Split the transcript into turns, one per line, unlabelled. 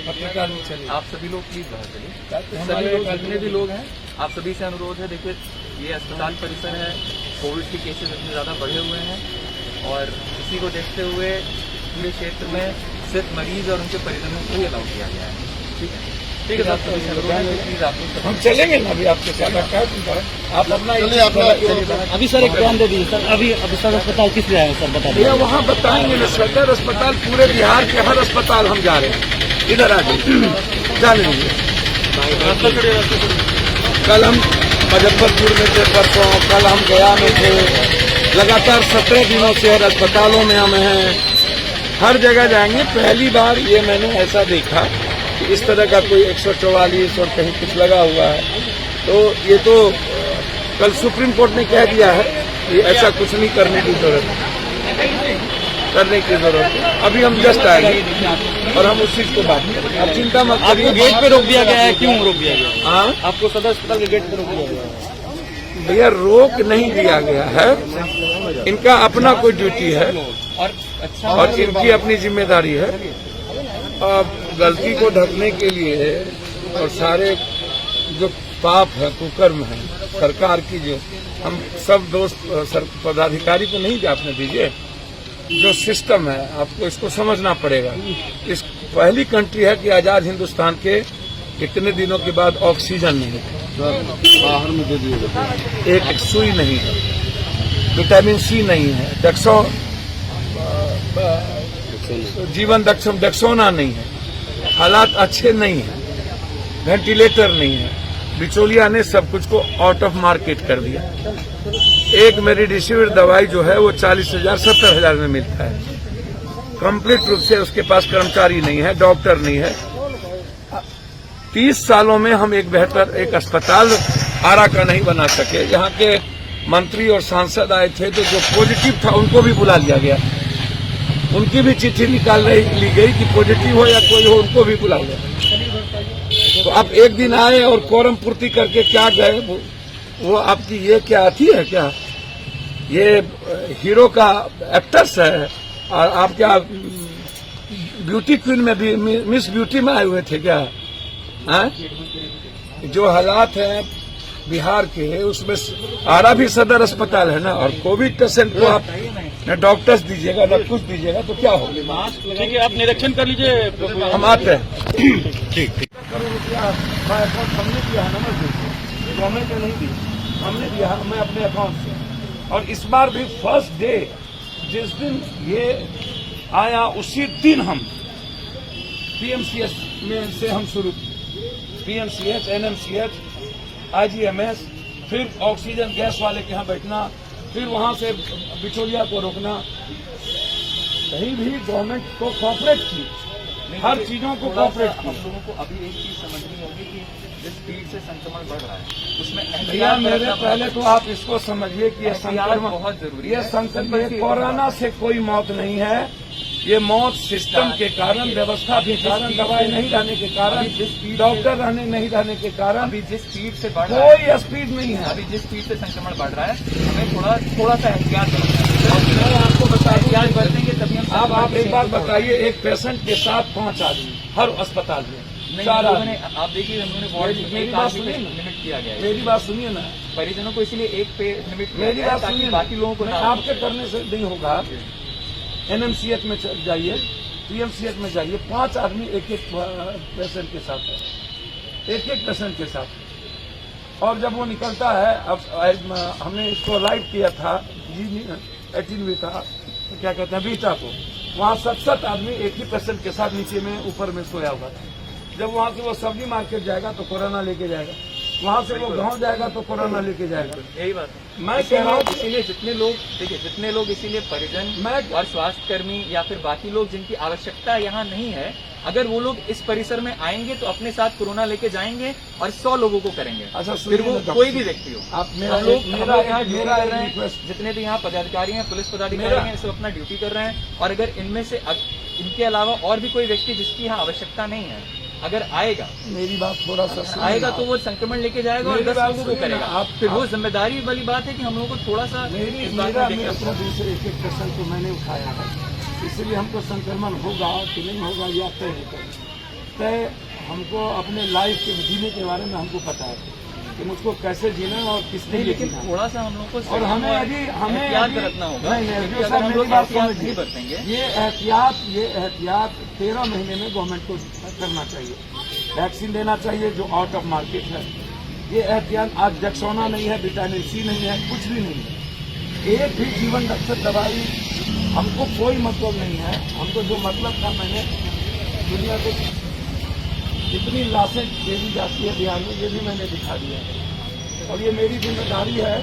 पत्रकार नहीं चले।
आप सभी लोग प्लीज बाहर चलिए।
हमारे
सभी लोग जितने भी लोग हैं, आप सभी से अनुरोध है, देखिए ये अस्पताल परिसर है, कोविड के केसेस इतने ज़्यादा बढ़े हुए हैं और इसी को देखते हुए पूरे क्षेत्र में सिर्फ मरीज और उनके परिजनों को ही अलाउ किया गया है। ठीक है, ठीक है साहब, सभी से अनुरोध है प्लीज आप लोग
हम चलेंगे ना अभी आपके साथ। आप अपना
अभी सर एक बयान दे दीजिए सर। अभी सर अस्पताल किस लिए आए हैं सर, बता
भैया वहाँ बताएंगे ना। सदर अस्पताल पूरे बिहार के हर अस्पताल हम जा रहे हैं। इधर आ जाइए, जाने दीजिए। कल हम मुजफ्फरपुर में थे, परसों कल हम गया में थे। लगातार 17 दिनों से हर अस्पतालों में हम हैं, हर जगह जाएंगे। पहली बार ये मैंने ऐसा देखा कि इस तरह का कोई 144 और कहीं कुछ लगा हुआ है। तो ये तो कल सुप्रीम कोर्ट ने कह दिया है कि ऐसा कुछ नहीं करने की जरूरत है। अभी हम जस्ट आएंगे और हम उस चीज को बात करेंगे। आप चिंता मत करिए।
आपको गेट पे रोक दिया गया है, क्यों रोक दिया गया है?
हाँ,
आपको सदर अस्पताल के गेट पे रोक दिया गया है।
भैया रोक नहीं दिया गया है, इनका अपना कोई ड्यूटी है और इनकी अपनी जिम्मेदारी है। अब गलती को ढकने के लिए और सारे जो पाप है, कुकर्म है सरकार की, जो हम सब दोस्त पदाधिकारी को नहीं जापने दीजिए। जो सिस्टम है आपको इसको समझना पड़ेगा। इस पहली कंट्री है कि आजाद हिंदुस्तान के इतने दिनों के बाद ऑक्सीजन नहीं है,
बाहर में दे दिए,
एक सुई नहीं है, विटामिन सी नहीं है, जीवन डेक्सोना नहीं है, हालात अच्छे नहीं है, वेंटिलेटर नहीं है। बिचौलिया ने सब कुछ को आउट ऑफ मार्केट कर दिया। एक मेडिसिविर दवाई जो है वो 40,000 70,000 में मिलता है। कंप्लीट रूप से उसके पास कर्मचारी नहीं है, डॉक्टर नहीं है। 30 सालों में हम एक बेहतर एक अस्पताल आरा का नहीं बना सके। यहाँ के मंत्री और सांसद आए थे तो जो पॉजिटिव था उनको भी बुला लिया गया, उनकी भी चिट्ठी ली गई कि पॉजिटिव हो या कोई हो, उनको भी बुला लिया। तो अब एक दिन आए और कोरम पूर्ति करके क्या गए। वो आपकी ये क्या आती है, क्या ये हीरो का एक्टर्स है? और आप क्या ब्यूटी क्वीन में भी, मिस ब्यूटी में आए हुए थे क्या? जो हालात हैं बिहार के, उसमें आरा भी सदर अस्पताल है ना, और कोविड पेशेंट को आप न डॉक्टर्स दीजिएगा न कुछ दीजिएगा तो क्या होगा?
ठीक है, आप निरीक्षण कर लीजिए,
हम आते हैं।
ठीक।
करोड़ रुपया हमने दिया है, नंबर गवर्नमेंट ने नहीं दी, हमने दिया, मैं अपने अकाउंट से। और इस बार भी फर्स्ट डे जिस दिन ये आया उसी दिन हम पीएमसीएच में से हम शुरू किए। पीएमसीएच, एनएमसीएच, आईजीएमएस, फिर ऑक्सीजन गैस वाले के यहाँ बैठना, फिर वहां से बिचौलिया को रोकना। कहीं भी गवर्नमेंट को कोऑपरेट की, हर चीजों को कोऑपरेट की।
हम लोगों को अभी एक चीज समझनी होगी कि जिस स्पीड से संक्रमण बढ़ रहा है उसमें
भैया मेरे पहले तो आप इसको समझिए कि ये संक्रमण
बहुत जरूरी है।
ये संक्रमण कोरोना से कोई मौत नहीं है, ये मौत सिस्टम के कारण, व्यवस्था के कारण, दवाई नहीं रहने के कारण, डॉक्टर नहीं रहने के कारण,
अभी जिस स्पीड से बढ़ रहा है,
कोई स्पीड नहीं है।
अभी जिस स्पीड से संक्रमण बढ़ रहा है हमें थोड़ा सा एहतियात बरतना है।
मैं आपको बता दूं,
एहतियात बरतेंगे तभी हम।
आप एक बात बताइए, एक पेशेंट के साथ 5 आदमी हर अस्पताल में, 4 आदमी।
आप देखिए उन्होंने वार्ड में
मेरी
एक
बात
आदमी पे
सुनिए ना।
लिमिट किया गया है।
मेरी बात सुनिए ना,
परिजनों को इसलिए एक पे लिमिट किया
मेरी
गया है
बात
ताकि
सुनिए,
बाकी लोगों को ना।
आपके करने से नहीं होगा। एनएमसीएच में जाइए, पीएमसीएच में जाइए, 5 आदमी एक पेशेंट के साथ है, एक पेशेंट के साथ। और जब वो निकलता है, अब हमने इसको लाइव किया था जी18 का, क्या कहते हैं, बीटा को, वहाँ 7 आदमी एक ही पेशेंट के साथ नीचे में ऊपर में सोया हुआ था। जब वहाँ से वो सब्जी मार्केट जाएगा तो कोरोना लेके जाएगा, वहाँ से वो गांव जाएगा तो कोरोना लेके जाएगा।
यही बात
मैं कह रहा हूँ,
इसीलिए जितने लोग देखिए, जितने लोग इसीलिए परिजन और स्वास्थ्य कर्मी या फिर बाकी लोग जिनकी आवश्यकता यहाँ नहीं है, अगर वो लोग इस परिसर में आएंगे तो अपने साथ कोरोना लेके जाएंगे और 100 लोगों को करेंगे।
अच्छा,
फिर वो कोई भी व्यक्ति हो,
आप
हम लोग यहाँ ड्यूटी कर रहे हैं, जितने भी यहाँ पदाधिकारी हैं, पुलिस पदाधिकारी हैं, सब अपना ड्यूटी कर रहे हैं। और अगर इनमें से इनके अलावा और भी कोई व्यक्ति जिसकी यहाँ आवश्यकता नहीं है अगर आएगा,
मेरी बात थोड़ा सा
आएगा तो वो संक्रमण लेके जाएगा और 10 लोगों को करेगा।
आप
फिर वो जिम्मेदारी वाली बात है कि हम लोगों को थोड़ा सा इस बात में देखना
अपना दूसरे एक पेशेंट को मैंने उठाया है, इसलिए हमको संक्रमण होगा कि नहीं होगा या तय नहीं करें। तय हमको अपने लाइफ के जीने के बारे में हमको पता है कि मुझको कैसे जीना है और किसके लिए
लेकिन
जीना है।
थोड़ा सा हम लोग को
और हमें
एहतियात बरतना होगा।
नहीं,
क्योंकि
सर,
अगर हम
मेरी
लोग
बात
एहतियात
समझिए।
नहीं बरतेंगे,
ये एहतियात 13 महीने में गवर्नमेंट को करना चाहिए। वैक्सीन देना चाहिए जो आउट ऑफ मार्केट है। ये एहतियात आज डेक्सोना नहीं है, विटामिन सी नहीं है, कुछ भी नहीं है। एक भी जीवन रक्षक दवाई हमको कोई मतलब नहीं है। हमको जो मतलब था, मैंने दुनिया को जितनी लाशें भेजी जाती है बिहार में, ये भी मैंने दिखा दिया है और ये मेरी जिम्मेदारी है।